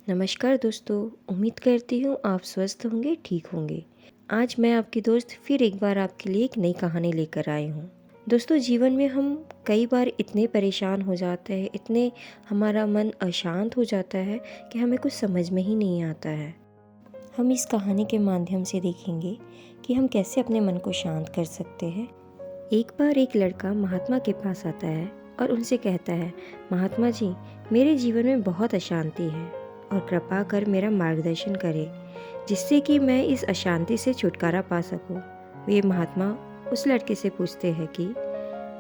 नमस्कार दोस्तों। उम्मीद करती हूँ आप स्वस्थ होंगे, ठीक होंगे। आज मैं आपकी दोस्त फिर एक बार आपके लिए एक नई कहानी लेकर आई हूँ। दोस्तों, जीवन में हम कई बार इतने परेशान हो जाते हैं, इतने हमारा मन अशांत हो जाता है कि हमें कुछ समझ में ही नहीं आता है। हम इस कहानी के माध्यम से देखेंगे कि हम कैसे अपने मन को शांत कर सकते हैं। एक बार एक लड़का महात्मा के पास आता है और उनसे कहता है, महात्मा जी, मेरे जीवन में बहुत अशांति है और कृपा कर मेरा मार्गदर्शन करें जिससे कि मैं इस अशांति से छुटकारा पा सकूं। वे महात्मा उस लड़के से पूछते हैं कि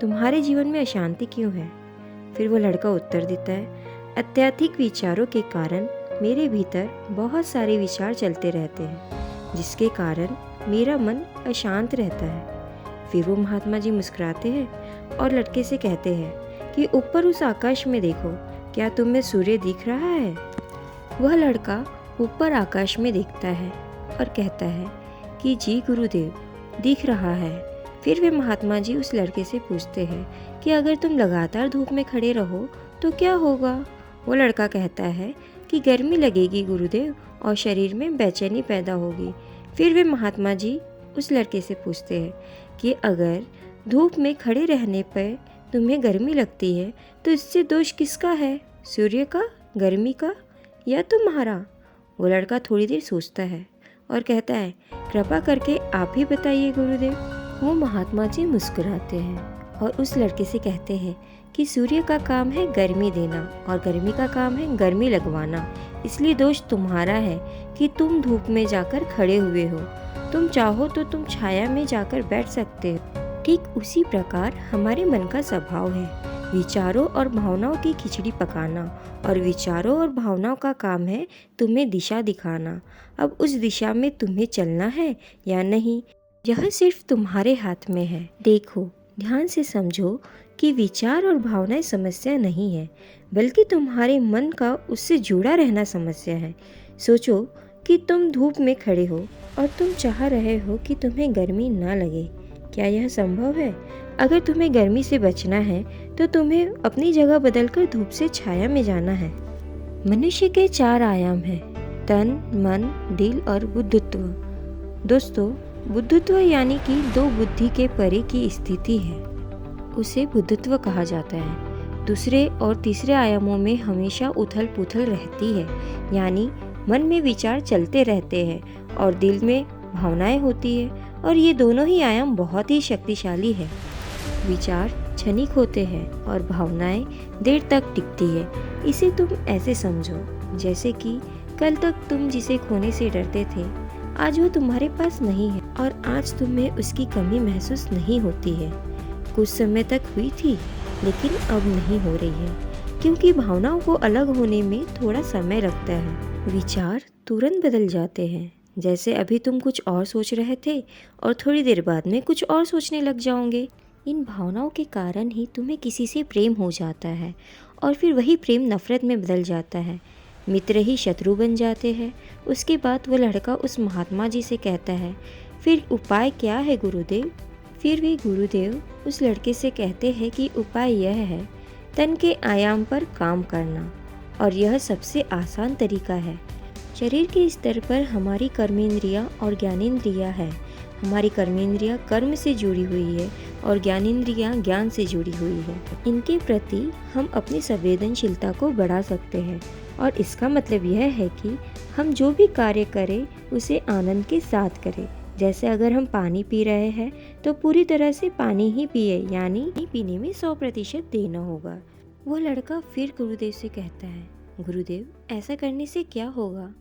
तुम्हारे जीवन में अशांति क्यों है? फिर वो लड़का उत्तर देता है, अत्यधिक विचारों के कारण मेरे भीतर बहुत सारे विचार चलते रहते हैं जिसके कारण मेरा मन अशांत रहता है। फिर वो महात्मा जी मुस्कुराते हैं और लड़के से कहते हैं कि ऊपर उस आकाश में देखो, क्या तुम्हें सूर्य दिख रहा है? वह लड़का ऊपर आकाश में देखता है और कहता है कि जी गुरुदेव, दिख रहा है। फिर वे महात्मा जी उस लड़के से पूछते हैं कि अगर तुम लगातार धूप में खड़े रहो तो क्या होगा? वो लड़का कहता है कि गर्मी लगेगी गुरुदेव और शरीर में बेचैनी पैदा होगी। फिर वे महात्मा जी उस लड़के से पूछते हैं कि अगर धूप में खड़े रहने पर तुम्हें गर्मी लगती है तो इससे दोष किसका है? सूर्य का, गर्मी का या तुम्हारा? वो लड़का थोड़ी देर सोचता है और कहता है, कृपा करके आप ही बताइए गुरुदेव। वो महात्मा जी मुस्कुराते हैं और उस लड़के से कहते हैं कि सूर्य का काम है गर्मी देना और गर्मी का काम है गर्मी लगवाना, इसलिए दोष तुम्हारा है कि तुम धूप में जाकर खड़े हुए हो। तुम चाहो तो तुम छाया में जाकर बैठ सकते हो। ठीक उसी प्रकार हमारे मन का स्वभाव है, विचारों और भावनाओं की खिचड़ी पकाना, और विचारों और भावनाओं का काम है तुम्हें दिशा दिखाना। अब उस दिशा में तुम्हें चलना है या नहीं, यह सिर्फ तुम्हारे हाथ में है। देखो, ध्यान से समझो कि विचार और भावनाएं समस्या नहीं है, बल्कि तुम्हारे मन का उससे जुड़ा रहना समस्या है। सोचो कि तुम धूप में खड़े हो और तुम चाह रहे हो कि तुम्हें गर्मी ना लगे। क्या यह संभव है? अगर तुम्हें गर्मी से बचना है तो तुम्हें अपनी जगह बदलकर धूप से छाया में जाना है। मनुष्य के 4 आयाम हैं, तन, मन, दिल और बुद्धत्व। दोस्तों, बुद्धत्व यानी कि 2 बुद्धि के परे की स्थिति है, उसे बुद्धत्व कहा जाता है। दूसरे और तीसरे आयामों में हमेशा उथल पुथल रहती है, यानी मन में विचार चलते रहते हैं और दिल में भावनाएं होती है, और ये दोनों ही आयाम बहुत ही शक्तिशाली है। विचार क्षणिक होते हैं और भावनाएं देर तक टिकती है। इसे तुम ऐसे समझो जैसे कि कल तक तुम जिसे खोने से डरते थे, आज वो तुम्हारे पास नहीं है और आज तुम्हें उसकी कमी महसूस नहीं होती है। कुछ समय तक हुई थी लेकिन अब नहीं हो रही है, क्योंकि भावनाओं को अलग होने में थोड़ा समय लगता है। विचार तुरंत बदल जाते हैं, जैसे अभी तुम कुछ और सोच रहे थे और थोड़ी देर बाद में कुछ और सोचने लग जाओगे। इन भावनाओं के कारण ही तुम्हें किसी से प्रेम हो जाता है और फिर वही प्रेम नफरत में बदल जाता है, मित्र ही शत्रु बन जाते हैं। उसके बाद वो लड़का उस महात्मा जी से कहता है, फिर उपाय क्या है गुरुदेव? फिर वे गुरुदेव उस लड़के से कहते हैं कि उपाय यह है, तन के आयाम पर काम करना, और यह सबसे आसान तरीका है। शरीर के स्तर पर हमारी कर्मेंद्रियां और ज्ञानेंद्रियां है। हमारी कर्मेंद्रियां कर्म से जुड़ी हुई है और ज्ञानेंद्रियां ज्ञान से जुड़ी हुई है। इनके प्रति हम अपनी संवेदनशीलता को बढ़ा सकते हैं, और इसका मतलब यह है कि हम जो भी कार्य करें उसे आनंद के साथ करें। जैसे अगर हम पानी पी रहे हैं तो पूरी तरह से पानी ही पिए, यानी पीने में 100% देना होगा। वो लड़का फिर गुरुदेव से कहता है, गुरुदेव, ऐसा करने से क्या होगा?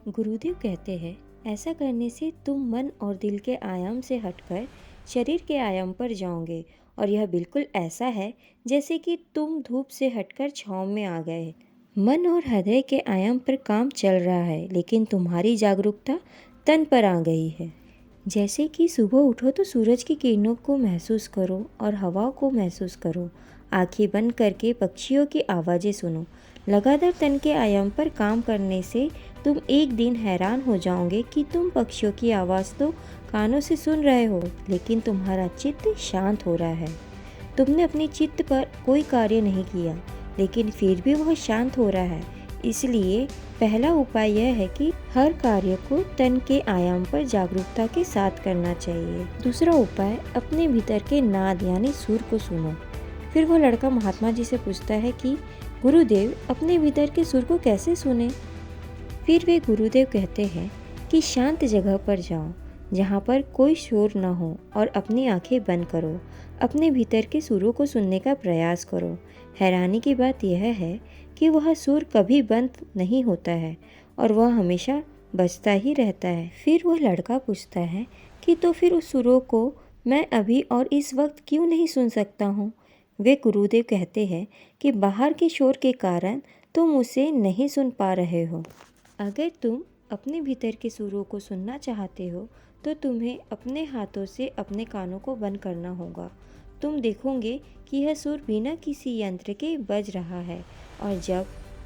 गुरुदेव कहते हैं, ऐसा करने से तुम मन और दिल के आयाम से हटकर शरीर के आयाम पर जाओगे, और यह बिल्कुल ऐसा है जैसे कि तुम धूप से हटकर छांव में आ गए। मन और हृदय के आयाम पर काम चल रहा है, लेकिन तुम्हारी जागरूकता तन पर आ गई है। जैसे कि सुबह उठो तो सूरज की किरणों को महसूस करो और हवा को महसूस करो। आंखें बंद करके पक्षियों की आवाज़ें सुनो। लगातार तन के आयाम पर काम करने से तुम एक दिन हैरान हो जाओगे कि तुम पक्षियों की आवाज़ तो कानों से सुन रहे हो, लेकिन तुम्हारा चित्त शांत हो रहा है। तुमने अपने चित्त पर कोई कार्य नहीं किया, लेकिन फिर भी वह शांत हो रहा है। इसलिए पहला उपाय यह है कि हर कार्य को तन के आयाम पर जागरूकता के साथ करना चाहिए। दूसरा उपाय, अपने भीतर के नाद यानी सुर को सुनो। फिर वो लड़का महात्मा जी से पूछता है कि गुरुदेव, अपने भीतर के सुर को कैसे सुने? फिर वे गुरुदेव कहते हैं कि शांत जगह पर जाओ जहाँ पर कोई शोर न हो और अपनी आंखें बंद करो। अपने भीतर के सुरों को सुनने का प्रयास करो। हैरानी की बात यह है कि वह सुर कभी बंद नहीं होता है और वह हमेशा बजता ही रहता है। फिर वह लड़का पूछता है कि तो फिर उस सुरों को मैं अभी और इस वक्त क्यों नहीं सुन सकता हूँ? वे गुरुदेव कहते हैं कि बाहर के शोर के कारण तुम उसे नहीं सुन पा रहे हो। अगर तुम अपने भीतर के सुरों को सुनना चाहते हो तो तुम्हें अपने हाथों से अपने कानों को बंद करना होगा। तुम देखोगे कि यह सुर बिना किसी यंत्र के बज रहा है और जब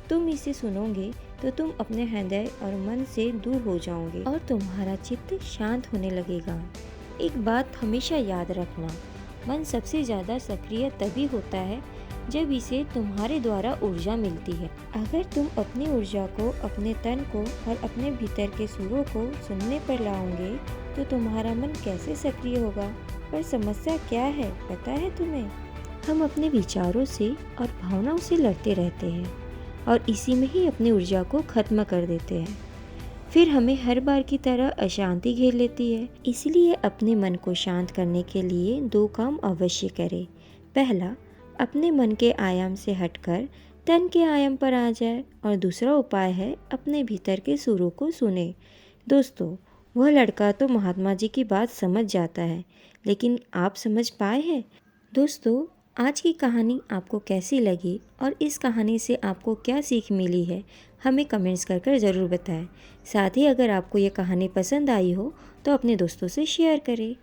तुम इसे सुनोगे तो तुम अपने हृदय और मन से दूर हो जाओगे और तुम्हारा चित्त शांत होने लगेगा। एक बात हमेशा याद रखना, मन सबसे ज़्यादा सक्रिय तभी होता है जब इसे तुम्हारे द्वारा ऊर्जा मिलती है। अगर तुम अपनी ऊर्जा को, अपने तन को और अपने भीतर के सुरों को सुनने पर लाओगे तो तुम्हारा मन कैसे सक्रिय होगा? पर समस्या क्या है पता है तुम्हें? हम अपने विचारों से और भावनाओं से लड़ते रहते हैं और इसी में ही अपनी ऊर्जा को खत्म कर देते हैं। फिर हमें हर बार की तरह अशांति घेर लेती है। इसलिए अपने मन को शांत करने के लिए 2 काम अवश्य करें। पहला, अपने मन के आयाम से हटकर तन के आयाम पर आ जाए और दूसरा उपाय है अपने भीतर के सुरों को सुने। दोस्तों, वह लड़का तो महात्मा जी की बात समझ जाता है, लेकिन आप समझ पाए हैं? दोस्तों, आज की कहानी आपको कैसी लगी और इस कहानी से आपको क्या सीख मिली है, हमें कमेंट्स कर ज़रूर बताएं। साथ ही अगर आपको ये कहानी पसंद आई हो तो अपने दोस्तों से शेयर करें।